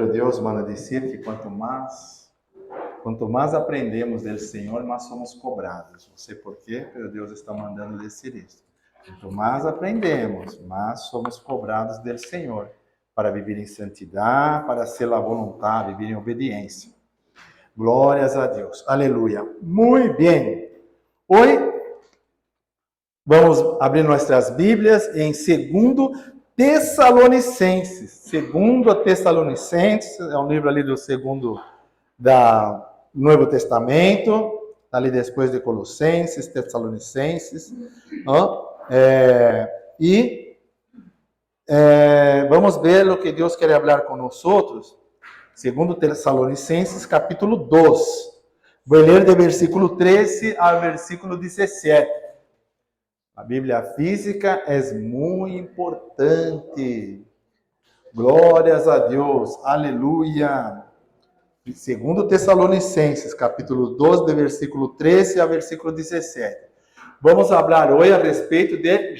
Pero Deus manda dizer que quanto mais aprendemos do Senhor, mais somos cobrados. Não sei porquê, pero Deus está mandando dizer isso. Quanto mais aprendemos, mais somos cobrados do Senhor para viver em santidade, para ser a vontade, viver em obediência. Glórias a Deus. Aleluia. Muito bem. Hoje vamos abrir nossas Bíblias em 2 Tessalonicenses. 2 Tessalonicenses é um livro ali do Novo Testamento, ali depois de Colossenses, Tessalonicenses. Vamos ver o que Deus quer falar com nós. 2 Tessalonicenses, capítulo 2. Vou ler do versículo 13 ao versículo 17. A Bíblia física é muito importante. Glórias a Deus. Aleluia. 2 Tessalonicenses, capítulo 2, do versículo 13 ao versículo 17. Vamos falar hoje a respeito do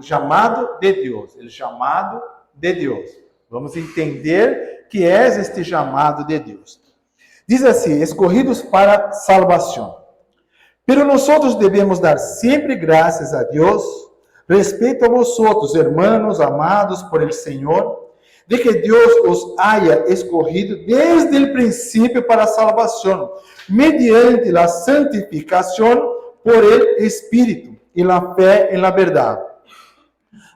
chamado de Deus. O chamado de Deus. Vamos entender que é este chamado de Deus. Diz assim: escolhidos para salvação. Pero nosotros devemos dar sempre graças a Deus, respeito a vosotros, hermanos amados por el Senhor, de que Deus os haya escogido desde el princípio para a salvação, mediante la santificação por el Espírito e la fé en la verdade,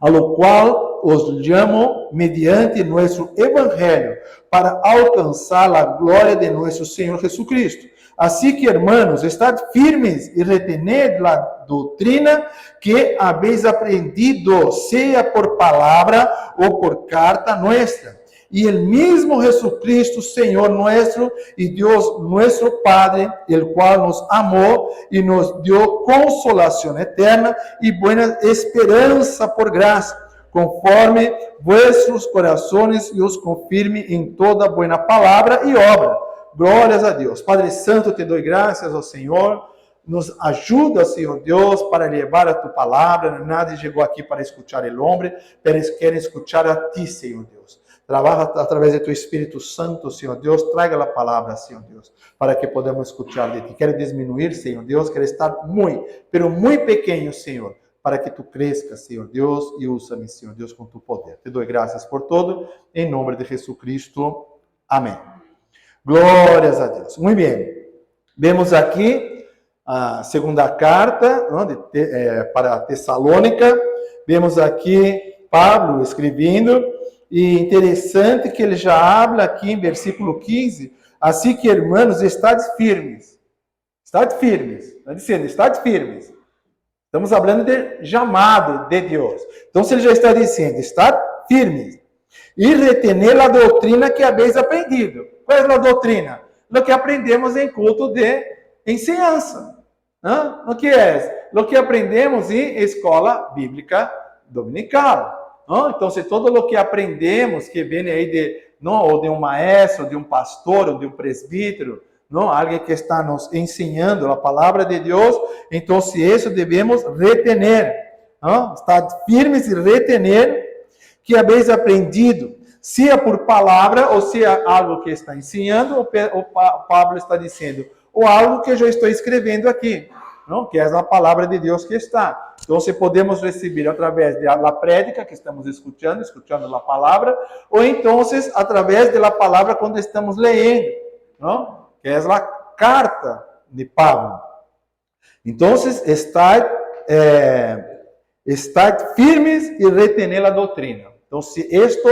a lo qual os llamo mediante nuestro Evangelho, para alcançar a glória de nosso Senhor Jesucristo. Assim que, hermanos, estad firmes e retened la doutrina que habéis aprendido, seja por palavra ou por carta nuestra. E el mismo Jesucristo, Senhor nuestro, e Deus nuestro Padre, el cual nos amou e nos dio consolação eterna e buena esperança por graça, conforme vuestros corazones e os confirme em toda buena palavra e obra. Glórias a Deus. Padre Santo, te dou graças ao Senhor. Nos ajuda, Senhor Deus, para levar a tua palavra. Nadie chegou aqui para escutar o homem, mas querem escutar a ti, Senhor Deus. Trabalha através de tu Espírito Santo, Senhor Deus. Traga a palavra, Senhor Deus, para que podamos escutar de ti. Quero diminuir, Senhor Deus. Quero estar muito pequeno, Senhor, para que tu crescas, Senhor Deus, e usa-me, Senhor Deus, com tu poder. Te dou graças por todo, em nome de Jesus Cristo. Amém. Glórias a Deus. Muito bem. Vemos aqui a segunda carta para a Tessalônica. Vemos aqui Pablo escrevendo. E interessante que ele já habla aqui em versículo 15. Assim que, irmãos, estáis firmes. Estáis firmes. Está dizendo, estáis firmes. Estamos falando de chamado de Deus. Então, se ele já está dizendo, estáis firmes. E retener a doutrina que habéis aprendido. Qual é a doutrina? O que aprendemos em culto de ensinança. O que é? O que aprendemos em escola bíblica dominical. Então, se todo o que aprendemos, que vem aí ou de um maestro, de um pastor, ou de um presbítero, alguém que está nos ensinando a palavra de Deus, então, se isso devemos retener. Estar firmes e retener que habéis aprendido, seja por palavra, ou seja algo que está ensinando, ou Pablo está dizendo, ou algo que eu estou escrevendo aqui, que é a palavra de Deus que está. Então, se podemos receber através da prédica que estamos escutando a palavra, ou então através da palavra quando estamos lendo, que é a carta de Pablo. Então, estar firmes e retener a doutrina. Então, se isto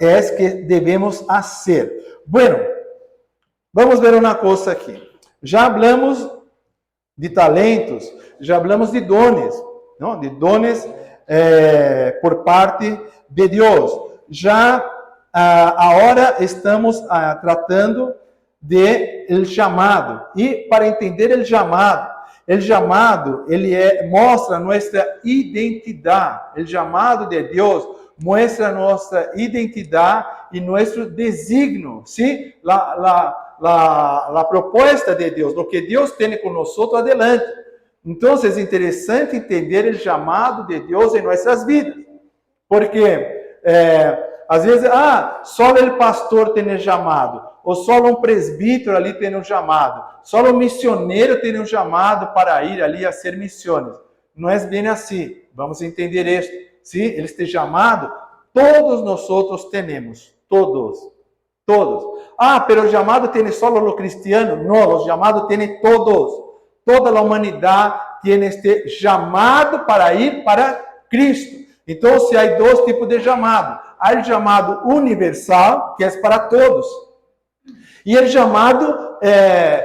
é que devemos fazer. Bueno, vamos ver uma coisa aqui. Já hablamos de talentos, já hablamos de dones, de dones por parte de Deus. Já agora estamos tratando de el chamado. E para entender el chamado ele mostra nossa identidade. O chamado de Deus mostra nossa identidade e nosso designo, ¿sí? La proposta de Deus, o que Deus tem com nós adelante. Então, é interessante entender o chamado de Deus em nossas vidas, porque Às vezes, só o pastor tem o chamado, ou só um presbítero ali tem um chamado, só o missionário tem um chamado para ir ali a ser missões. Não é bem assim. Vamos entender isso. Se este chamado, todos nós outros temos. Todos. Pero o chamado tem só o cristiano? Não, o chamado tem todos. Toda a humanidade tem este chamado para ir para Cristo. Então, se há dois tipos de chamado. Há o chamado universal, que é para todos. E o chamado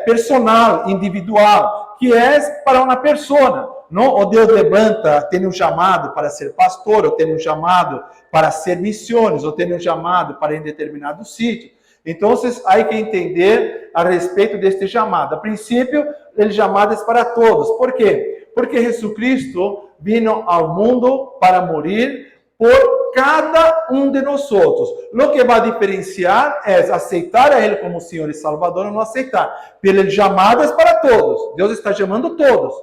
personal, individual, que é para uma pessoa. Não? O Deus levanta, tem um chamado para ser pastor, ou tem um chamado para ser missões, ou tem um chamado para ir em determinado sítio. Então, há que entender a respeito deste chamado. A princípio, o chamado é para todos. Por quê? Porque Jesus Cristo vino ao mundo para morrer por cada um de nós outros. O que vai diferenciar é aceitar a Ele como Senhor e Salvador ou não aceitar. Pelo chamado é para todos. Deus está chamando todos.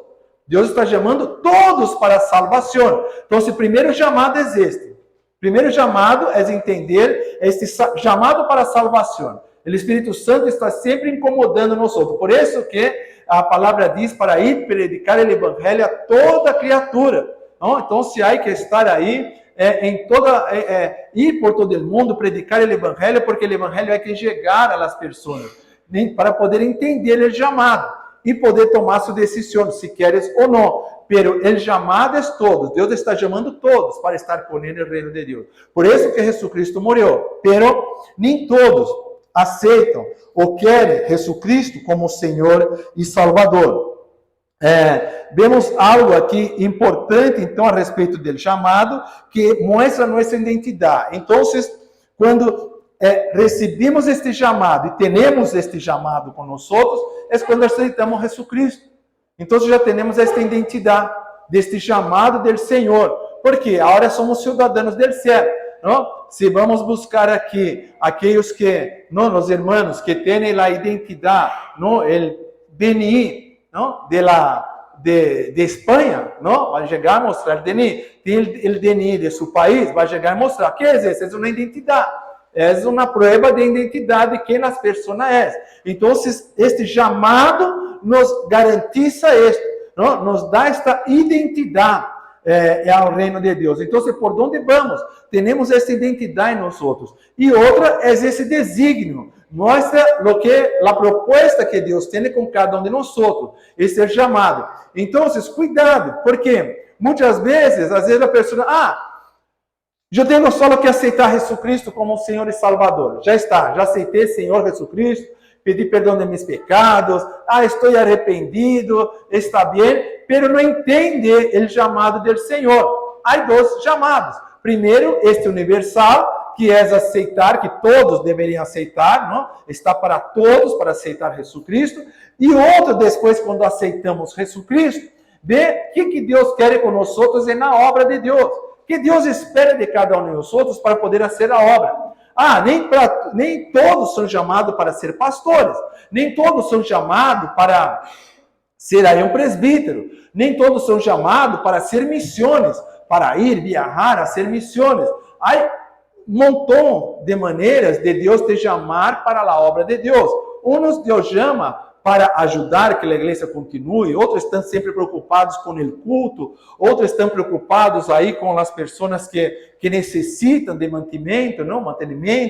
Deus está chamando todos para a salvação. Então, o primeiro chamado é este. O primeiro chamado é entender este chamado para a salvação. O Espírito Santo está sempre incomodando nós outros. Por isso que a palavra diz para ir predicar o Evangelho a toda criatura. Não? Então, se há que estar aí, ir por todo o mundo, predicar o Evangelho, porque o Evangelho é que chegar às pessoas, para poder entender o chamado e poder tomar sua decisão, se queres ou não. Pero o chamado é todos. Deus está chamando todos para estar com Ele no reino de Deus. Por isso que Jesus Cristo morreu. Pero nem todos aceitam ou querem Jesus Cristo como Senhor e Salvador. Vemos algo aqui importante, então, a respeito do chamado, que mostra nossa identidade. Então, quando recebemos este chamado e temos este chamado com nós outros, é quando aceitamos Jesus Cristo. Então, já temos esta identidade, deste chamado do Senhor. Porque agora somos cidadãos do céu. Não? Se vamos buscar aqui aqueles que, não, os irmãos que têm a identidade, não, o DNI, não, de Espanha, não, vai chegar a mostrar o DNI. Tem o DNI de seu país, vai chegar a mostrar. O que é isso? É uma identidade. É uma prova de identidade de quem as pessoas é. Então, este chamado nos garantiza isto, não? Nos dá esta identidade ao reino de Deus. Então, por onde vamos? Temos essa identidade em nós outros. E outra é esse desígnio. Mostra a proposta que Deus tem com cada um de nós outros. Esse é o chamado. Então, cuidado, porque muitas vezes, a pessoa, eu tenho só que aceitar Jesus Cristo como Senhor e Salvador. Já está, já aceitei Senhor Jesus Cristo, pedi perdão de meus pecados, estou arrependido, está bem, pero não entende o chamado do Senhor. Há dois chamados. Primeiro, este universal, que é aceitar, que todos deveriam aceitar, não? Está para todos, para aceitar Jesus Cristo. E outro, depois, quando aceitamos Jesus Cristo, vê o que Deus quer com nós outros é na obra de Deus. Que Deus espera de cada um de nós outros para poder fazer a obra. Nem todos são chamados para ser pastores, nem todos são chamados para ser aí um presbítero, nem todos são chamados para ser missões, para ir, viajar, a ser missões. Há um montão de maneiras de Deus te chamar para a obra de Deus. Uns Deus chama para ajudar que a igreja continue, outros estão sempre preocupados com o culto, outros estão preocupados aí com as pessoas que necessitam de mantenimento,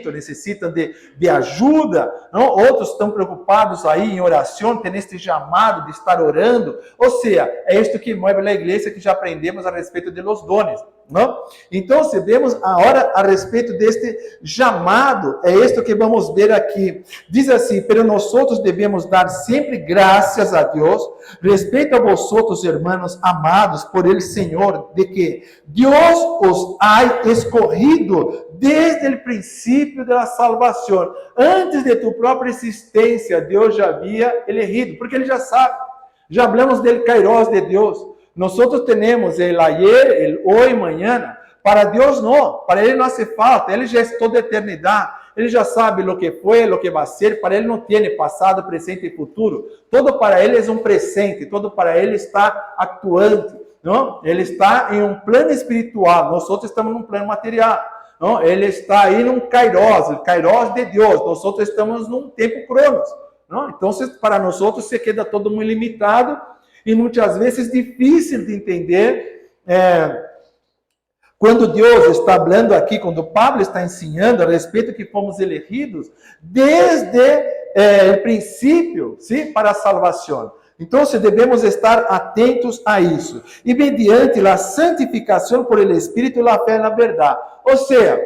necessitam de ajuda, não? Outros estão preocupados aí em oração, tem este chamado de estar orando, ou seja, é isto que move a igreja, que já aprendemos a respeito de los dones, não? Então, se vemos agora a respeito deste chamado, é isto que vamos ver aqui. Diz assim: pero nós devemos dar sempre graças a Deus, respeito a vosotros, hermanos amados, por el Senhor, de que Deus os ha escorrido desde o princípio da salvação. Antes de tu própria existência, Deus já havia elegido, porque Ele já sabe. Já hablamos del Kairos de Deus. Nós temos el ayer, el hoy, mañana. Para Deus não, para Ele não hace falta, Ele já é toda a eternidade. Ele já sabe o que foi, o que vai ser. Para Ele não tem passado, presente e futuro. Todo para Ele é um presente, todo para Ele está atuante. Não? Ele está em um plano espiritual, nós outros estamos num plano material. não? Ele está aí num kairos, o kairos de Deus. Nós estamos num tempo cronos, não? Então, para nós se queda todo muito limitado e muitas vezes difícil de entender. Quando Deus está falando aqui, quando Pablo está ensinando a respeito que fomos elegidos desde o princípio, sim, para a salvação. Então, devemos estar atentos a isso. E mediante a santificação por el Espírito e a fé na verdade. Ou seja,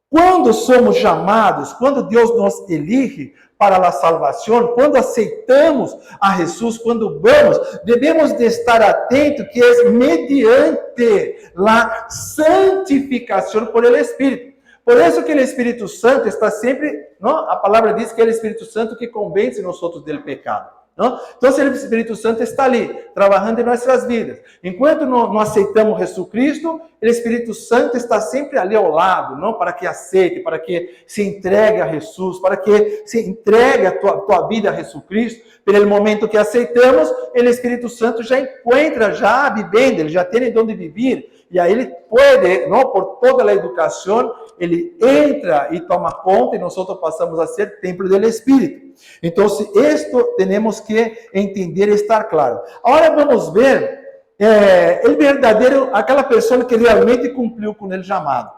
quando somos chamados, quando Deus nos elige para a salvação, quando aceitamos a Jesus, quando vamos, devemos de estar atentos que é mediante a santificação por el Espírito. Por isso que o Espírito Santo está sempre, não? A palavra diz que é o Espírito Santo que convence nós outros do pecado. Não? Então, o Espírito Santo está ali, trabalhando em nossas vidas. Enquanto não aceitamos Jesus Cristo, o Espírito Santo está sempre ali ao lado, não? Para que aceite, para que se entregue a Jesus, para que se entregue a tua vida a Jesus Cristo. Pelo momento que aceitamos, o Espírito Santo já encontra, já vivendo, ele já tem onde viver. E aí ele pode, não? Por toda a educação, ele entra e toma conta e nós passamos a ser templo do Espírito. Então, isto temos que entender e estar claro. Agora vamos ver o verdadeiro, aquela pessoa que realmente cumpriu com ele chamado.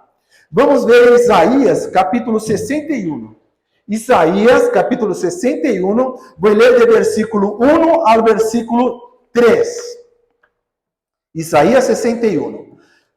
Vamos ver Isaías, capítulo 61. Isaías, capítulo 61, vou ler do versículo 1 ao versículo 3. Isaías 61.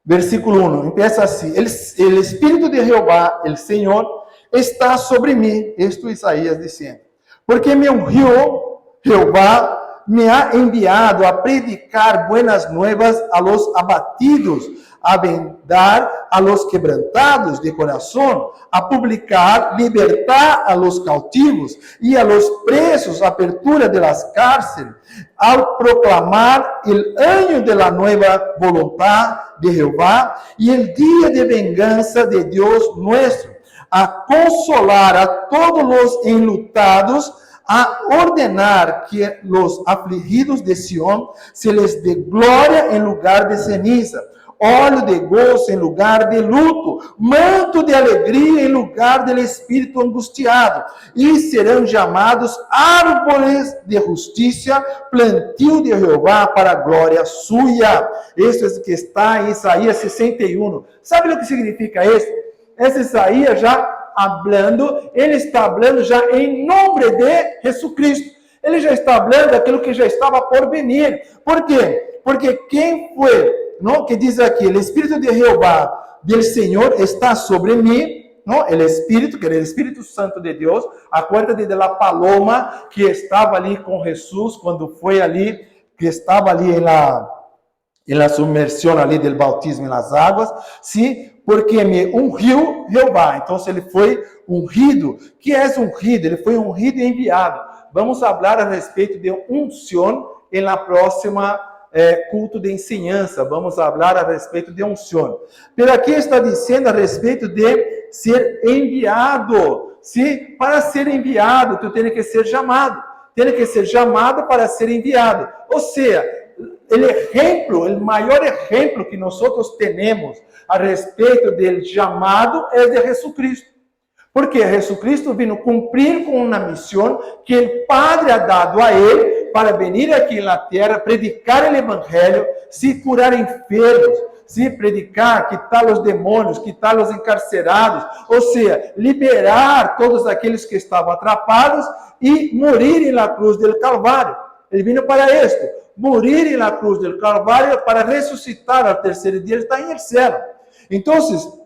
Versículo 1, empieza assim: El Espírito de Jehová, el Senhor, está sobre mim. Isto Isaías dizendo: porque me ungiu Jehová, me ha enviado a predicar buenas nuevas a los abatidos, a vendar a los quebrantados de coração, a publicar libertad a los cautivos e a los presos, apertura de las cárceles, ao proclamar el año de la nueva voluntad de Jehová e el día de venganza de Dios nuestro, a consolar a todos los enlutados, a ordenar que los afligidos de Sión se les dé gloria en lugar de ceniza, óleo de gozo em lugar de luto, manto de alegria em lugar do espírito angustiado, e serão chamados árvores de justiça, plantio de Jeová para a glória sua. Isso é o que está em Isaías 61. Sabe o que significa isso? Esse Isaías já hablando, ele está hablando já em nome de Jesus Cristo. Ele já está hablando daquilo que já estava por vir. Por quê? Porque quem foi, não, que diz aqui, o Espírito de Jeová, do Senhor, está sobre mim, não? O Espírito, que era o Espírito Santo de Deus, acuérdate de la paloma que estava ali com Jesus, quando foi ali, que estava ali em la submersão ali do bautismo nas águas, sim, porque me ungiu Jeová. Então, se ele foi ungido, que é ungido? Ele foi ungido e enviado. Vamos falar a respeito de unção em la próxima culto de ensinança. Vamos falar a respeito de unção. Pero aqui está dizendo a respeito de ser enviado. Sim, para ser enviado, tu tem que ser chamado. Tem que ser chamado para ser enviado. Ou seja, o maior exemplo que nós temos a respeito do chamado é de Jesus Cristo. Porque Jesus Cristo vino cumprir com uma missão que o Padre ha dado a ele para vir aqui na terra, predicar o Evangelho, se curar enfermos, se predicar, quitar os demônios, quitar os encarcerados, ou seja, liberar todos aqueles que estavam atrapados e morir na cruz do Calvário. Ele vino para isto, morir na cruz do Calvário para ressuscitar ao terceiro dia, ele está em el cielo. Então,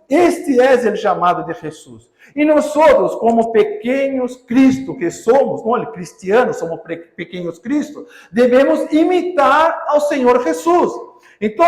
este é o chamado de Jesus. E nós, como pequenos Cristo que somos, não, cristianos, somos pequenos Cristo, devemos imitar ao Senhor Jesus. Então,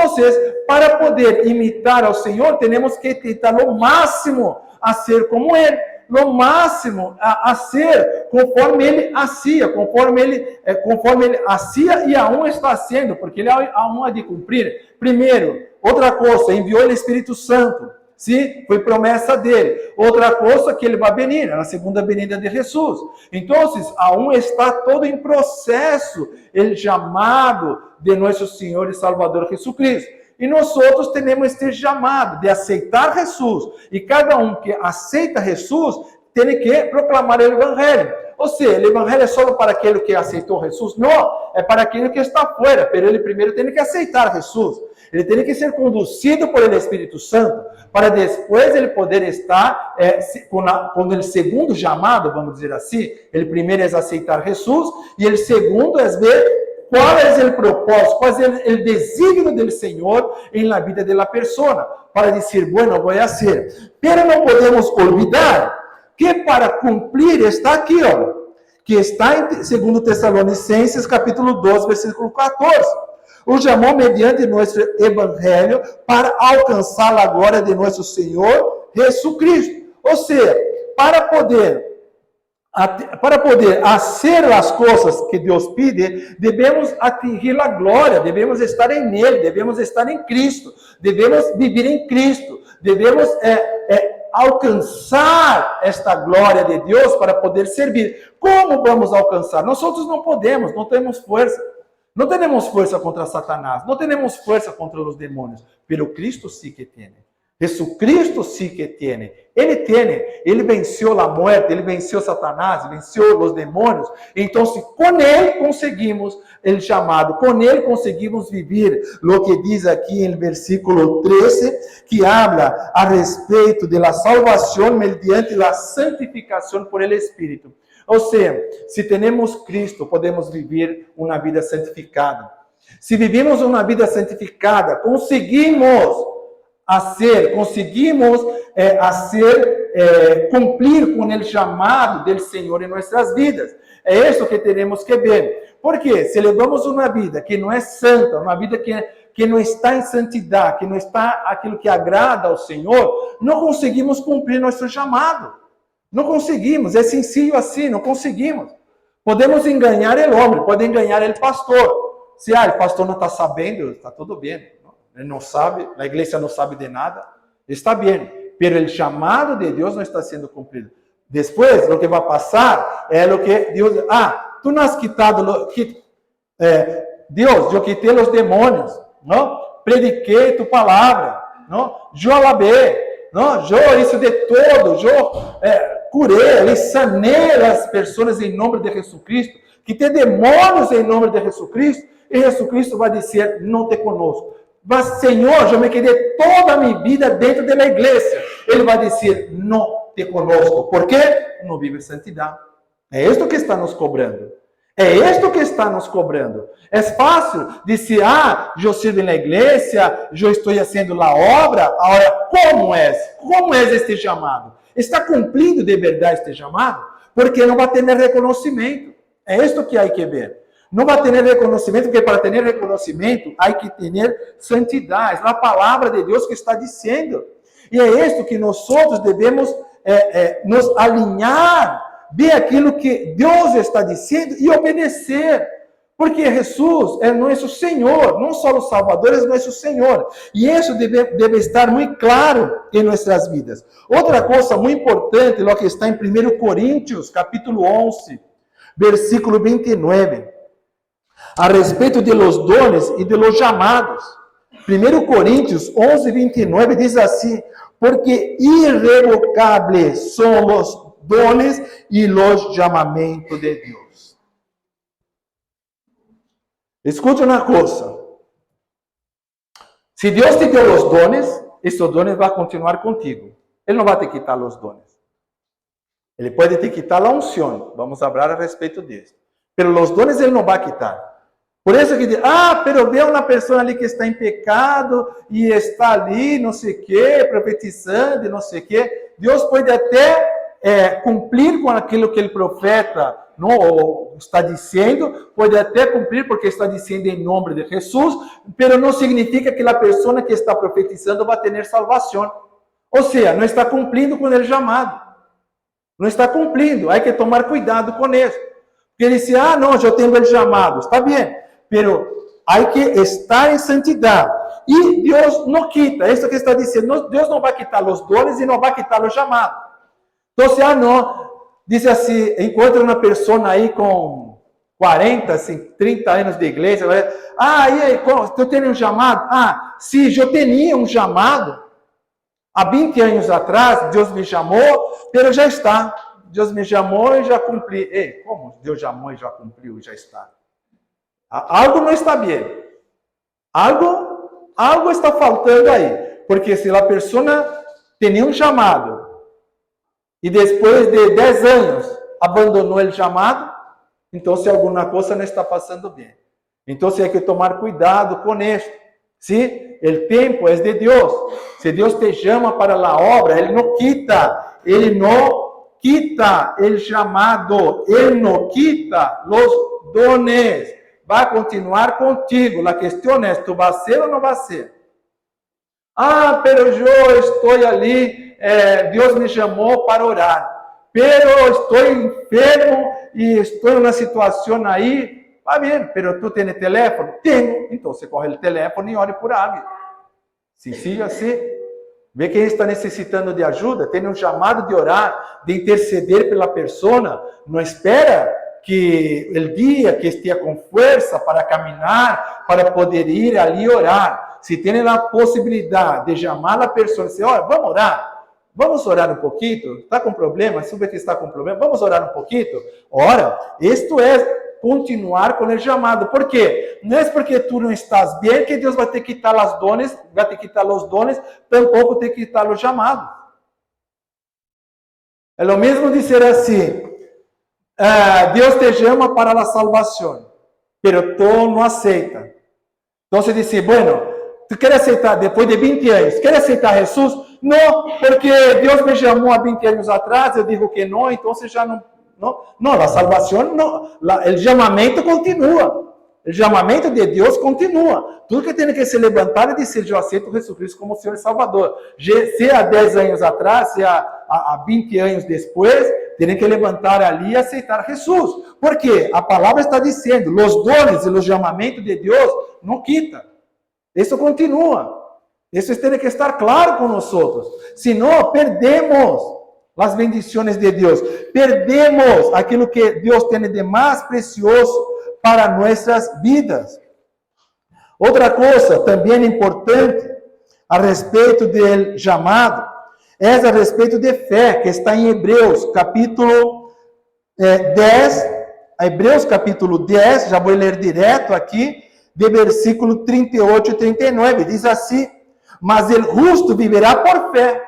para poder imitar ao Senhor, temos que tentar o máximo a ser como Ele, no máximo a ser conforme Ele hacía, conforme ele hacía e aún está sendo, porque Ele aún há de cumprir. Primeiro, outra coisa, enviou o Espírito Santo. Sim, foi promessa dele. Outra coisa que ele vai venir, na segunda venida de Jesus. Então, aún está todo em processo o chamado de nosso Senhor e Salvador Jesus Cristo. E nós outros temos este chamado de aceitar Jesus. E cada um que aceita Jesus tem que proclamar o Evangelho. Ou seja, o Evangelho é só para aquele que aceitou Jesus? Não, é para aquele que está fora. Mas ele primeiro tem que aceitar Jesus. Ele tem que ser conduzido por ele Espírito Santo, para depois ele poder estar com o segundo chamado, vamos dizer assim. Ele primeiro é aceitar Jesus, e ele segundo é ver qual é o propósito, qual é o desígnio do Senhor em la vida de la persona, para dizer, bueno, vou fazer. Pero não podemos olvidar que para cumprir está aqui, que está em 2 Tessalonicenses, capítulo 2, versículo 14. O chamou mediante nosso evangelho para alcançar a glória de nosso Senhor Jesus Cristo. Ou seja, para poder fazer as coisas que Deus pede, devemos atingir a glória, devemos estar em Ele, devemos estar em Cristo, devemos viver em Cristo, devemos alcançar esta glória de Deus para poder servir. Como vamos alcançar? Nós outros não podemos, não temos força. Não temos força contra Satanás, não temos força contra os demônios, pero Cristo sí que tem. Jesucristo sí que tem. Ele venceu a morte, ele venceu Satanás, venceu os demônios. Então, com ele conseguimos o chamado, com ele conseguimos viver o que diz aqui no versículo 13, que habla a respeito de la salvação mediante la santificação por el Espírito. Ou seja, se temos Cristo, podemos viver uma vida santificada. Se vivemos uma vida santificada, conseguimos cumprir com o chamado do Senhor em nossas vidas. É isso que temos que ver. Porque se levamos uma vida que não é santa, uma vida que não está em santidade, que não está aquilo que agrada ao Senhor, não conseguimos cumprir nosso chamado. Não conseguimos, é sencillo assim, não conseguimos. Podemos enganar o homem, podem enganar o pastor. Se o pastor não está sabendo, está tudo bem. Ele não sabe, a igreja não sabe de nada, está bem. Mas o chamado de Deus não está sendo cumprido. Depois, o que vai passar é o que Deus... tu não has quitado... Deus, eu quitei os demônios, não? Prediquei tu palavra, não? Eu alabei, não? Eu isso de todo, eu... curei, sanei as pessoas em nome de Jesus Cristo, que tem demônios em nome de Jesus Cristo, e Jesus Cristo vai dizer, não te conosco. Mas, Senhor, eu me quedei toda a minha vida dentro da igreja. Ele vai dizer, não te conosco. Por quê? Não vive em santidade. É isto que está nos cobrando. É isto que está nos cobrando. É fácil dizer, eu sirvo na igreja, eu estou fazendo a obra. Agora, como é? Como é este chamado? Está cumprindo de verdade este chamado? Porque não vai ter reconhecimento. É isto que há que ver. Não vai ter reconhecimento, porque para ter reconhecimento, há que ter santidade. É a palavra de Deus que está dizendo. E é isto que nós outros devemos nos alinhar, ver aquilo que Deus está dizendo e obedecer. Porque Jesus é nosso Senhor, não só o Salvador, é nosso Senhor. E isso deve estar muito claro em nossas vidas. Outra coisa muito importante, o que está em 1 Coríntios, capítulo 11, versículo 29, a respeito de los dones e de los chamados. 1 Coríntios 11, 29 diz assim, porque irrevocables são os dones e los chamamentos de Deus. Escute uma coisa. Se Deus te deu os dones, esses dones vão continuar contigo. Ele não vai te quitar os dones. Ele pode te quitar a unção. Vamos falar a respeito disso. Mas os dones ele não vai quitar. Por isso que diz, pero vê uma pessoa ali que está em pecado e está ali, não sei o quê, profetizando, não sei o quê. Deus pode até cumprir com aquilo que o profeta não está dizendo, pode até cumprir porque está dizendo em nome de Jesus, mas não significa que a pessoa que está profetizando vai ter salvação. Ou seja, não está cumprindo com o chamado. Não está cumprindo. Há que tomar cuidado com isso. Porque ele diz, não, eu tenho o chamado. Está bem, mas há que estar em santidade. E Deus não quita. É isso que está dizendo. Deus não vai quitar os dones e não vai quitar o chamado. Então, não, diz assim, encontra uma pessoa aí com 40, assim, 30 anos de igreja, e aí, tu tem um chamado? se eu tinha um chamado, há 20 anos atrás, Deus me chamou, mas já está. Deus me chamou e já cumpri. Ei, como Deus chamou e já cumpriu, já está? Algo não está bem. Algo está faltando aí. Porque se a pessoa tinha um chamado e depois de 10 anos abandonou o chamado, então se alguma coisa não está passando bem. Então tem que tomar cuidado com isso. Se o tempo é de Deus, se Deus te chama para a obra, Ele não quita o chamado, Ele não quita os dones. Vai continuar contigo. A questão é, tu vai ser ou não vai ser? Pero eu estou ali, Deus me chamou para orar, pero estou enfermo e estou em uma situação aí. Vai bem, pero tu tens telefone? Tenho. Então você corre o telefone e ore por alguém. Sencillo assim. Vê quem está necessitando de ajuda, tem um chamado de orar, de interceder pela pessoa. Não espera que o dia que esteja com força para caminhar, para poder ir ali orar. Se tem a possibilidade de chamar a pessoa e dizer, olha, vamos orar. Vamos orar um pouquinho? Está com problema? Sabe que está com problema? Vamos orar um pouquinho? Ora, isto é continuar com o chamado. Por quê? Não é porque tu não estás bem que Deus vai te quitar os dones, tampouco te quitar o chamado. É o mesmo dizer assim, Deus te chama para a salvação, pero tu não aceita. Então você diz, bueno, tu quer aceitar depois de 20 anos, quer aceitar Jesus? Não, porque Deus me chamou há 20 anos atrás, eu digo que não, então você já não. Não, a salvação, não, o chamamento continua. O chamamento de Deus continua. Tudo que tem que se levantar e dizer, eu aceito Jesus Cristo como Senhor e Salvador. Se há 10 anos atrás, se há 20 anos depois, tem que levantar ali e aceitar Jesus. Porque a palavra está dizendo, os dones e o chamamento de Deus não quita. Isso continua. Isso tem que estar claro com nós outros. Senão, perdemos as bendições de Deus. Perdemos aquilo que Deus tem de mais precioso para nossas vidas. Outra coisa também importante a respeito do chamado é a respeito de fé, que está em Hebreus, capítulo 10. Hebreus, capítulo 10, já vou ler direto aqui, de versículo 38 e 39. Diz assim, mas o justo viverá por fé.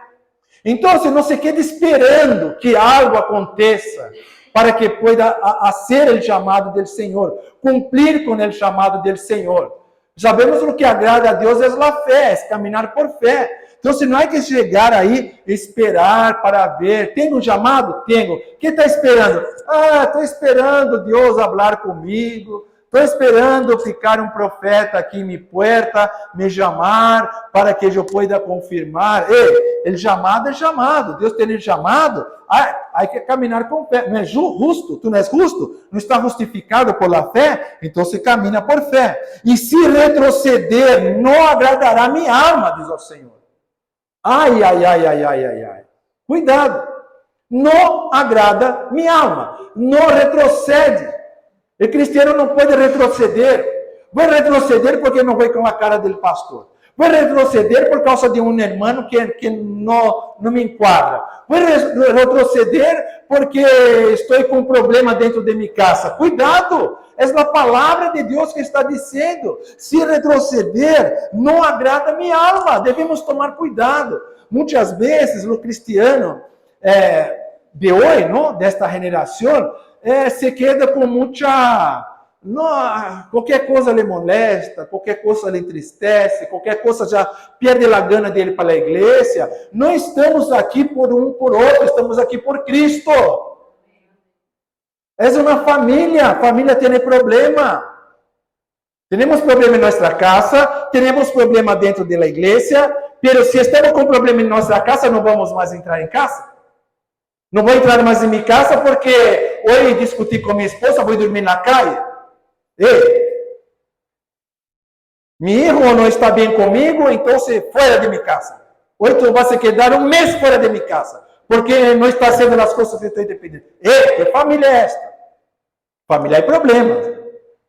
Então, não se quede esperando que algo aconteça para que pueda ser o chamado do Senhor, cumprir com o chamado do Senhor. Sabemos o que agrada a Deus é a fé, é caminhar por fé. Então, se não há que chegar aí, esperar para ver. Tem um chamado? Tenho. Quem está esperando? Estou esperando Deus falar comigo. Estou esperando ficar um profeta aqui em minha porta, me chamar, para que eu possa confirmar. O chamado é chamado. Deus tem chamado. Há que caminhar com fé. Não é justo? Tu não és justo? Não está justificado por la fé? Então se camina por fé. E se retroceder, não agradará minha alma, diz o Senhor. Ai. Cuidado. Não agrada minha alma. Não retrocede. O cristiano não pode retroceder. Vou retroceder porque não vai com a cara do pastor. Vou retroceder por causa de um irmão que não me enquadra. Vou retroceder porque estou com um problema dentro de minha casa. Cuidado! É a palavra de Deus que está dizendo. Se retroceder, não agrada minha alma. Devemos tomar cuidado. Muitas vezes, o cristiano de hoje, não? Desta geração, se queda com muita... Não, qualquer coisa lhe molesta, qualquer coisa lhe entristece, qualquer coisa já perde a gana dele para a igreja. Não estamos aqui por um por outro, estamos aqui por Cristo. É uma família, a família tem problema. Temos problema em nossa casa, temos problema dentro da igreja, mas se estamos com problema em nossa casa, não vamos mais entrar em casa. Não vou entrar mais em minha casa porque hoje discuti com minha esposa, vou dormir na calle. Meu hijo não está bem comigo, então fora de minha casa. Hoje tu vas a quedar um mês fora de minha casa, porque não está sendo as coisas que estou dependendo. Que família é esta? Família é problema.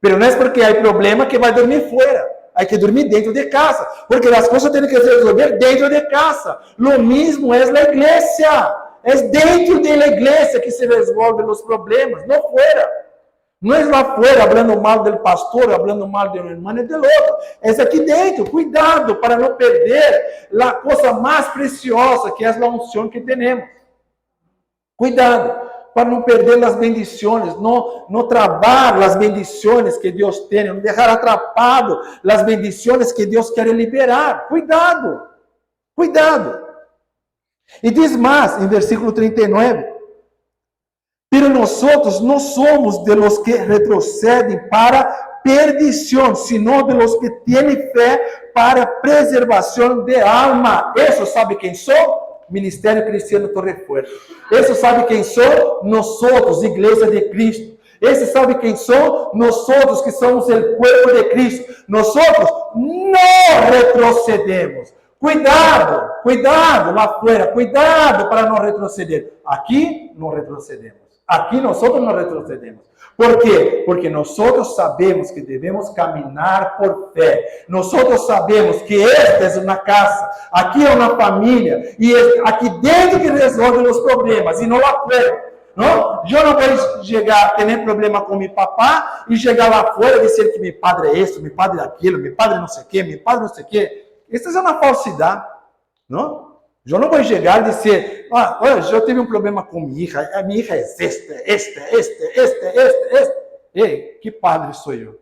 Mas não é porque há problema que vai dormir fora. Hay que dormir dentro de casa, porque as coisas têm que se resolver dentro de casa. Lo mismo é a igreja. É dentro da igreja que se resolvem os problemas, não fora. Não é lá fora, hablando mal do pastor, hablando mal de um irmão e do outro. É aqui dentro. Cuidado para não perder a coisa mais preciosa, que é a unção que temos. Cuidado para não perder as bendições, não travar as bendições que Deus tem, não deixar atrapado as bendições que Deus quer liberar. Cuidado, cuidado. E diz mais, em versículo 39, pero nosotros no somos de los que retroceden para perdición, sino de los que tienen fe para preservación de alma. Eso sabe quem sou? Ministério Cristiano Torre Fuerte. Eso sabe quem sou? Nosotros, Igreja de Cristo. Esse sabe quem sou? Nosotros que somos o corpo de Cristo. Nosotros não retrocedemos. Cuidado, cuidado lá fora, cuidado para não retroceder. Aqui não retrocedemos. Aqui nós não retrocedemos. Por quê? Porque nós sabemos que devemos caminhar por fé. Nós sabemos que esta é uma casa, aqui é uma família, e é aqui dentro que resolve os problemas, e não lá fora. Não? Eu não vou chegar a ter problema com meu papá e chegar lá fora e dizer que meu padre é isso, meu padre é aquilo, meu padre não sei o quê, meu padre não sei o quê. Isso é uma falsidade. Não? Eu não vou chegar e dizer, olha, eu tive um problema com minha hija, a minha hija é esta. Ei, que padre sou eu?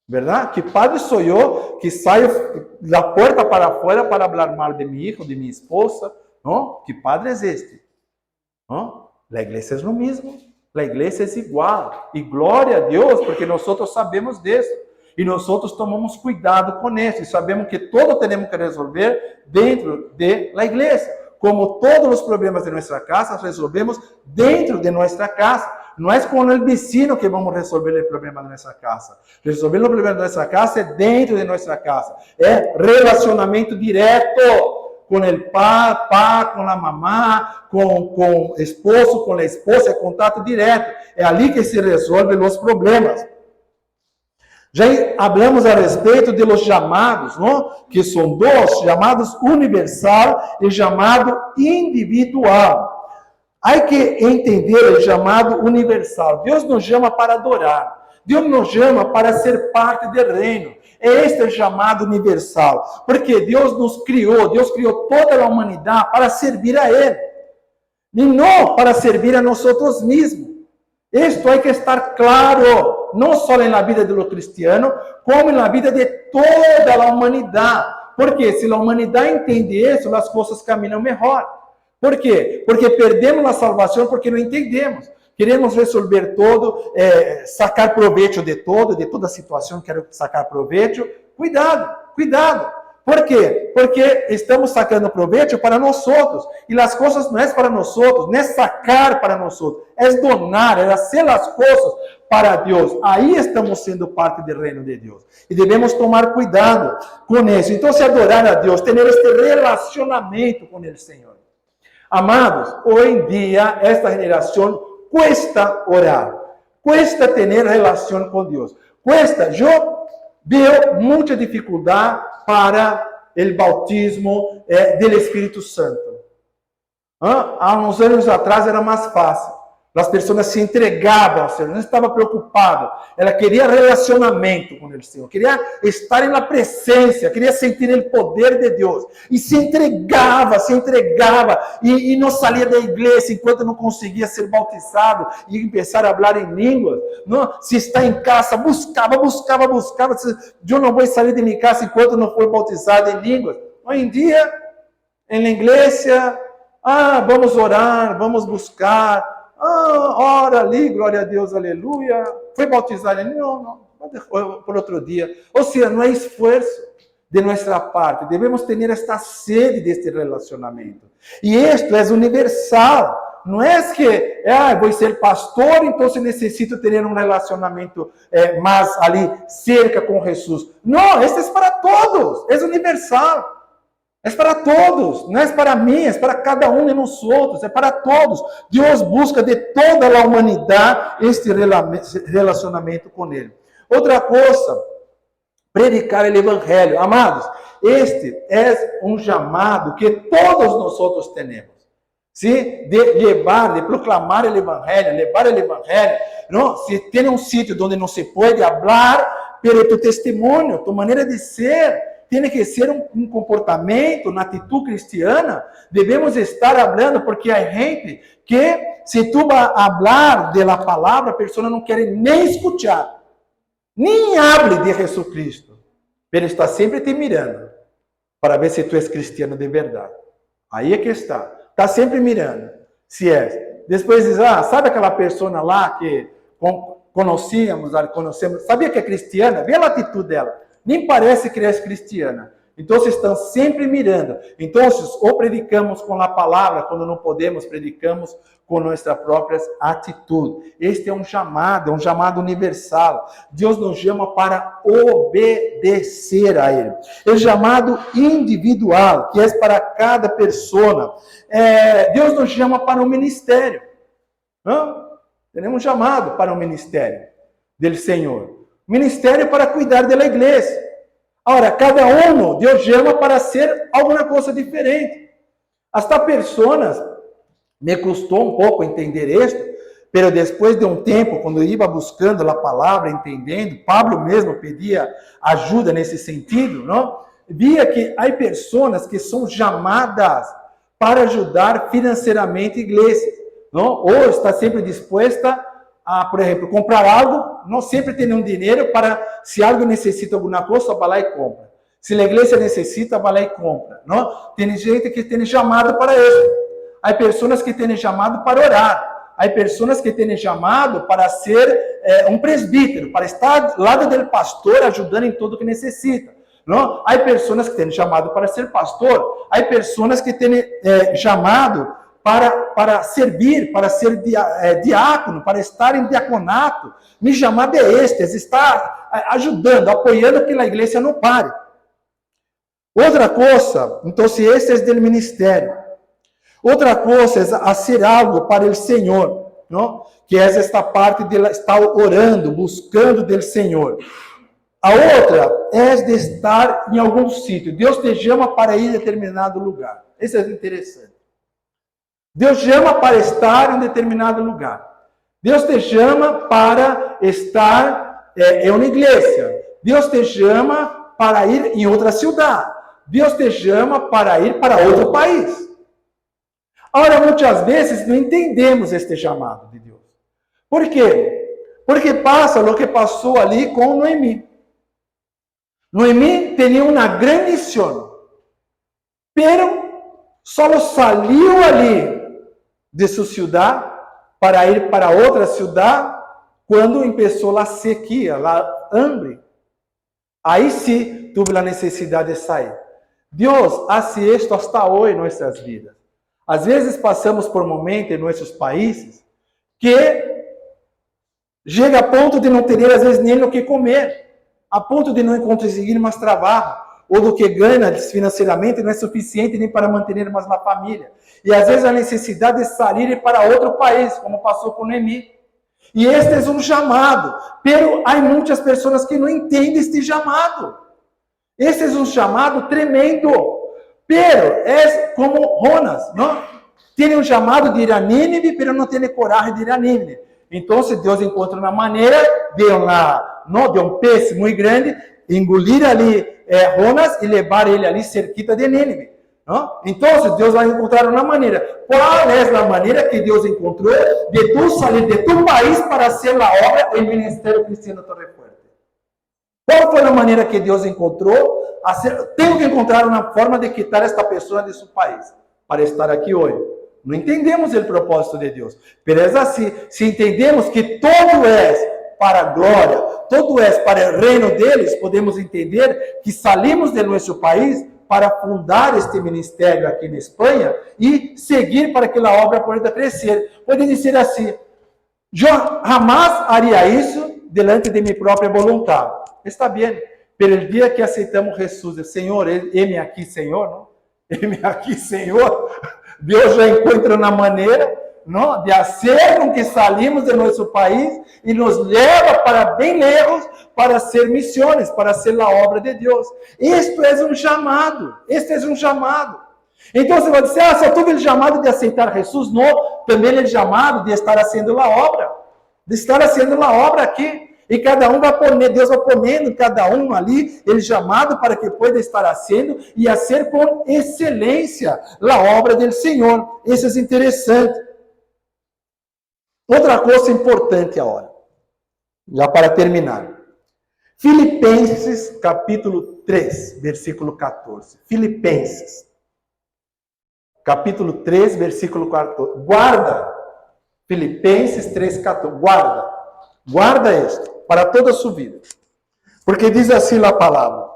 Verdade? Que padre sou eu que saio da porta para fora para falar mal de minha hija, de minha esposa? Não? Que padre é este? Não? A igreja é o mesmo. A igreja é igual. E glória a Deus, porque nós sabemos disso. E nós tomamos cuidado com isso. E sabemos que tudo temos que resolver dentro da igreja. Como todos os problemas de nossa casa, resolvemos dentro de nossa casa. Não é com o vizinho que vamos resolver o problema de nossa casa. Resolver o problema de nossa casa é dentro de nossa casa. É relacionamento direto com o pai, com a mamã, com o esposo, com a esposa. É contato direto. É ali que se resolvem os problemas. Já hablamos a respeito de los chamados, não? Que são dois, chamados universal e chamado individual. Há que entender o chamado universal. Deus nos chama para adorar. Deus nos chama para ser parte do reino. Este é o chamado universal. Porque Deus nos criou, Deus criou toda a humanidade para servir a Ele. E não para servir a nós mesmos. Isto hay que estar claro, não só na vida do cristiano, como na vida de toda a humanidade. Porque se a humanidade entende isso, as coisas caminham melhor. Por quê? Porque perdemos a salvação porque não entendemos. Queremos resolver todo, sacar proveito de toda a situação, quero sacar proveito. Cuidado, cuidado. Por quê? Porque estamos sacando proveito para nós outros. E as coisas não é para nós outros, não é sacar para nós outros, é donar, é fazer as coisas para Deus. Aí estamos sendo parte do reino de Deus. E devemos tomar cuidado com isso. Então, se adorar a Deus, ter este relacionamento com o Senhor. Amados, hoje em dia, esta geração cuesta orar, cuesta ter relação com Deus. Cuesta, eu vejo muita dificuldade para o bautismo do Espírito Santo. Há uns anos atrás era mais fácil. As pessoas se entregavam ao Senhor, não estava preocupado. Ela queria relacionamento com o Senhor, queria estar na presença, queria sentir o poder de Deus. E se entregava, e não saía da igreja enquanto não conseguia ser bautizado e começar a falar em línguas. Não? Se está em casa, buscava. Eu não vou sair de minha casa enquanto não for bautizado em línguas. Hoje em dia, na igreja, vamos orar, vamos buscar. Ora ali, glória a Deus, aleluia. Foi bautizado? Não, por outro dia. Ou seja, não é esforço de nossa parte. Devemos ter esta sede deste relacionamento. E isto é universal. Não é que, vou ser pastor, então necessito ter um relacionamento mais ali, cerca com Jesus. Não, este é para todos. É universal. É para todos, não é para mim, é para cada um de nós outros, é para todos. Deus busca de toda a humanidade este relacionamento com Ele. Outra coisa predicar o evangelho. Amados, este é um chamado que todos nós temos. ¿Sí? De llevar, de proclamar el evangelio, levar el evangelio, ¿no? Si tiene un sitio donde no se puede hablar, pero tu testemunho, tu maneira de ser, tem que ser um comportamento, uma atitude cristiana. Devemos estar falando, porque há gente que, se tu vai falar da palavra, a pessoa não quer nem escutar, nem hable de Jesus Cristo, mas está sempre te mirando para ver se tu és cristiano de verdade. Aí é que está. Está sempre mirando se é. Depois diz, sabe aquela pessoa lá que conhecemos, sabia que é cristiana? Vê a atitude dela. Nem parece que é cristiana. Então, estão sempre mirando. Então, ou predicamos com a palavra, quando não podemos, predicamos com nossas próprias atitudes. Este é um chamado universal. Deus nos chama para obedecer a Ele. É um chamado individual, que é para cada pessoa. Deus nos chama para um ministério. Temos um chamado para o ministério do Senhor. Ministério para cuidar da igreja. Ora, cada um, Deus chama para ser alguma coisa diferente. Hasta pessoas, me custou um pouco entender isto, mas depois de um tempo, quando eu ia buscando a palavra, entendendo, Pablo mesmo pedia ajuda nesse sentido, não? Via que há pessoas que são chamadas para ajudar financeiramente a igreja, não? Ou está sempre disposta a, por exemplo, comprar algo, não sempre tem um dinheiro para, se algo necessita alguma coisa, vai lá e compra. Se a igreja necessita, vai lá e compra. Não? Tem gente que tem chamado para isso. Há pessoas que têm chamado para orar. Há pessoas que têm chamado para ser um presbítero, para estar ao lado do pastor, ajudando em tudo que necessita. Não? Há pessoas que têm chamado para ser pastor. Há pessoas que têm chamado para servir, para ser diácono, para estar em diaconato. Me chamado é estar ajudando, apoiando que a igreja não pare. Outra coisa, então, este é do ministério. Outra coisa é fazer algo para o Senhor, não? Que é esta parte de estar orando, buscando do Senhor. A outra é de estar em algum sítio. Deus te chama para ir a determinado lugar. Isso é interessante. Deus chama para estar em determinado lugar. Deus te chama para estar em uma igreja. Deus te chama para ir em outra cidade. Deus te chama para ir para outro país. Ora, muitas vezes não entendemos este chamado de Deus. Por quê? Porque passa o que passou ali com Noemi. Noemi tinha uma grande missão, pero só saiu ali de sua cidade para ir para outra cidade quando começou a sequia, a hambre. Aí sim, tive a necessidade de sair. Deus faz isto hasta hoje em nossas vidas. Às vezes passamos por momentos em nossos países que chega a ponto de não ter, às vezes, nem o que comer, a ponto de não conseguir mais trabalho, ou do que ganha financeiramente não é suficiente nem para manter mais a família. E às vezes a necessidade de sair para outro país, como passou com Noemi. E este é um chamado, pero há muitas pessoas que não entendem este chamado. Este é um chamado tremendo, pero é como Jonas, não? Tem um chamado de ir a Nínive, pero não tem coragem de ir a Nínive. Então, Deus encontra uma maneira de um peixe muito grande, engolir ali Jonas e levar ele ali cerquita de Nínive. Não? Então, Deus vai encontrar uma maneira. Qual é a maneira que Deus encontrou de tu sair de tu país para ser a obra do Ministério Cristiano Torre Fuerte? Qual foi a maneira que Deus encontrou? Tenho que encontrar uma forma de quitar esta pessoa de seu país para estar aqui hoje. Não entendemos o propósito de Deus. Mas é assim, se entendemos que todo é para a glória, todo é para o reino deles, podemos entender que saímos de nosso país para fundar este ministério aqui na Espanha e seguir para que a obra possa crescer. Pode dizer assim, eu jamais faria isso delante de minha própria vontade. Está bem, pelo dia que aceitamos Jesus, Senhor, Ele aqui, Senhor, não? Ele aqui, Senhor, Deus já encontra uma maneira ¿no? De hacer com que salimos de nosso país e nos leva para bem lejos para ser missões, para ser a obra de Deus. Isto é um chamado, este é um chamado. Então você vai dizer, só tuve o chamado de aceitar Jesus? Não, também o chamado de estar fazendo a obra, aqui. E cada um vai poner, Deus vai ponendo cada um ali, ele chamado para que pueda estar fazendo e a ser com excelência a obra do Senhor. Isso é interessante. Outra coisa importante agora, já para terminar. Filipenses capítulo 3, versículo 14. Filipenses, capítulo 3, versículo 14. Guarda, Filipenses 3, 14. Guarda isto para toda a sua vida. Porque diz assim a palavra: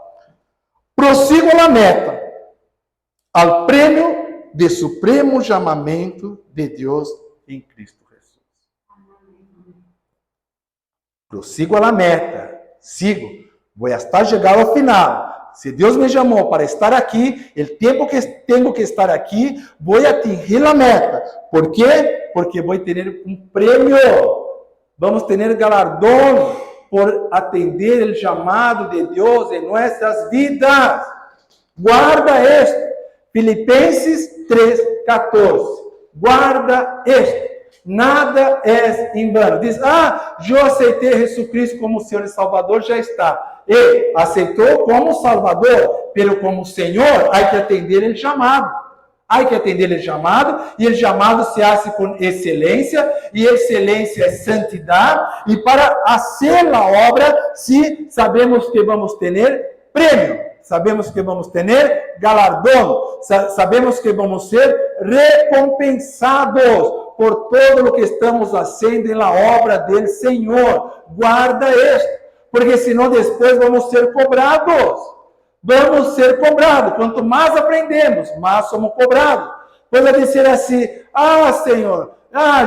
prossigo na meta, ao prêmio de supremo chamamento de Deus em Cristo Jesus. Prossigo na meta, sigo, vou estar chegando ao final. Se Deus me chamou para estar aqui, o tempo que tenho que estar aqui, vou atingir a meta. Por quê? Porque vou ter um prêmio. Vamos ter galardão por atender o chamado de Deus em nossas vidas. Guarda esto. Filipenses 3:14. Guarda esto. Nada é em vano. Diz, eu aceitei Jesus Cristo como Senhor e Salvador, já está. E aceitou como Salvador, pero como Senhor, há que atender o chamado. Há que atender o chamado, e o chamado se hace com excelência, e excelência é santidade, e para fazer a obra, se sabemos que vamos ter prêmio, sabemos que vamos ter galardão, sabemos que vamos ser recompensados por todo o que estamos fazendo na obra do Senhor. Guarda isto, porque senão depois vamos ser cobrados. Vamos ser cobrados. Quanto mais aprendemos, mais somos cobrados. Pode dizer assim, Senhor,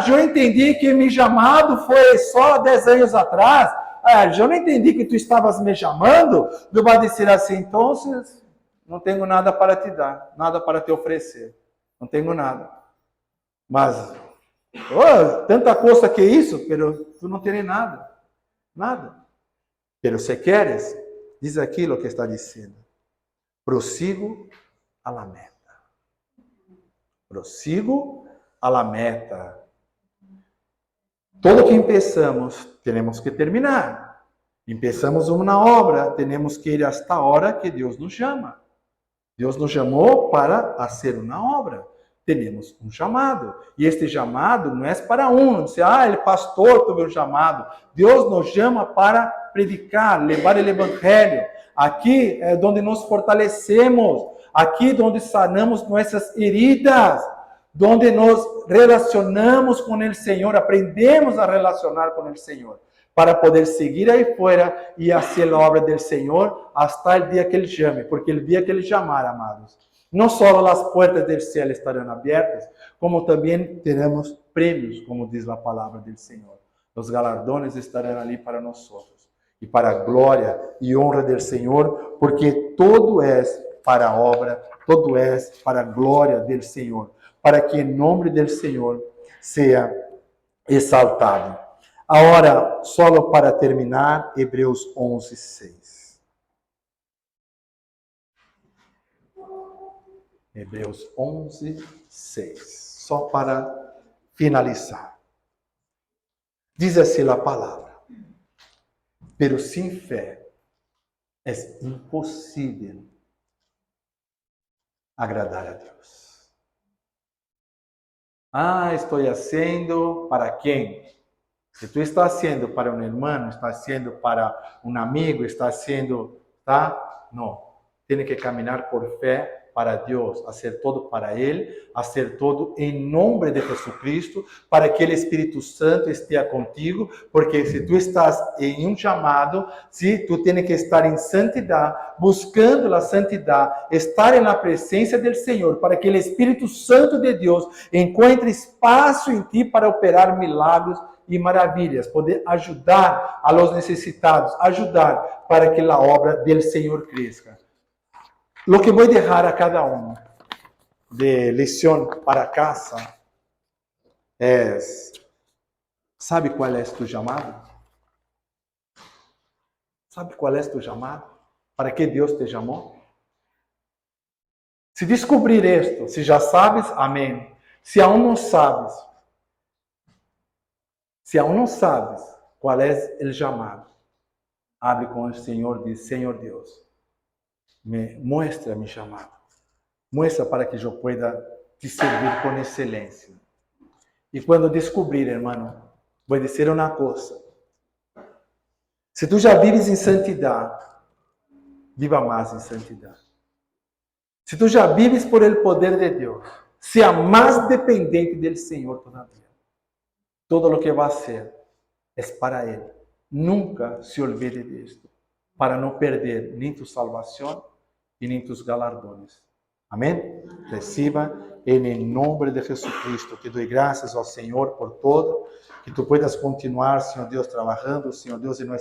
eu entendi que meu chamado foi só 10 anos atrás. Eu não entendi que tu estavas me chamando. Eu vou dizer assim, então, não tenho nada para te dar, nada para te oferecer. Não tenho nada. Mas, tanta coisa que isso, pero tu não tens nada. Nada. Pero se queres, diz aquilo que está dizendo. Prossigo a la meta. Prossigo a la meta. Todo que começamos, temos que terminar. Começamos uma obra, temos que ir hasta a hora que Deus nos chama. Deus nos chamou para fazer uma obra. Temos um chamado. E este chamado não é para um. Dizer, ele pastor teve um chamado. Deus nos chama para predicar, levar o evangelho. Aqui é onde nos fortalecemos. Aqui é onde sanamos nossas heridas. Onde nos relacionamos com o Senhor. Aprendemos a relacionar com o Senhor. Para poder seguir aí fora e fazer a obra do Senhor até o dia que Ele chame. Porque o dia que Ele chamar, amados, não só as portas do céu estarão abertas, como também teremos prêmios, como diz a palavra do Senhor. Os galardones estarão ali para nós e para a glória e honra do Senhor, porque todo é para a obra, todo é para a glória do Senhor, para que o nome do Senhor seja exaltado. Agora, só para terminar, Hebreus 11:6. Hebreus 11:6. Só para finalizar. Diz assim a palavra: pero sem fé é impossível agradar a Deus. Estou fazendo para quem? Se tu está sendo para um irmão, está sendo para um amigo, está sendo, tá? Não. Tem que caminhar por fé para Deus, fazer todo para Ele, fazer todo em nome de Jesucristo, para que o Espírito Santo esteja contigo, porque se tu estás em um chamado, se tu tens que estar em santidade, buscando a santidade, estar na presença do Senhor, para que o Espírito Santo de Deus encontre espaço em ti para operar milagres e maravilhas, poder ajudar a los necessitados, ajudar para que a obra do Senhor cresça. Lo que vou deixar a cada um de lição para casa ¿Sabe cuál es tu llamado? ¿Sabe cuál es tu llamado? ¿Para qué Dios te llamó? Se descobrir esto, se já sabes, amém. Se aún não sabes qual é o chamado, hable com o Senhor, diz, Senhor Deus, me muestra mi chamado. Muestra para que eu pueda te servir com excelência. E quando descobrir, hermano, vou dizer uma coisa. Se tu já vives em santidade, viva mais em santidade. Se tu já vives por el poder de Deus, sea mais dependente del Senhor todavía. Todo lo que va a hacer es para Él. Nunca se olvide de esto, para não perder nem tu salvação e nem tus galardones. Amém? Reciba em nome de Jesucristo. Te dou graças ao Senhor por todo, que tu puedas continuar, Senhor Deus, trabalhando, Senhor Deus, em nossa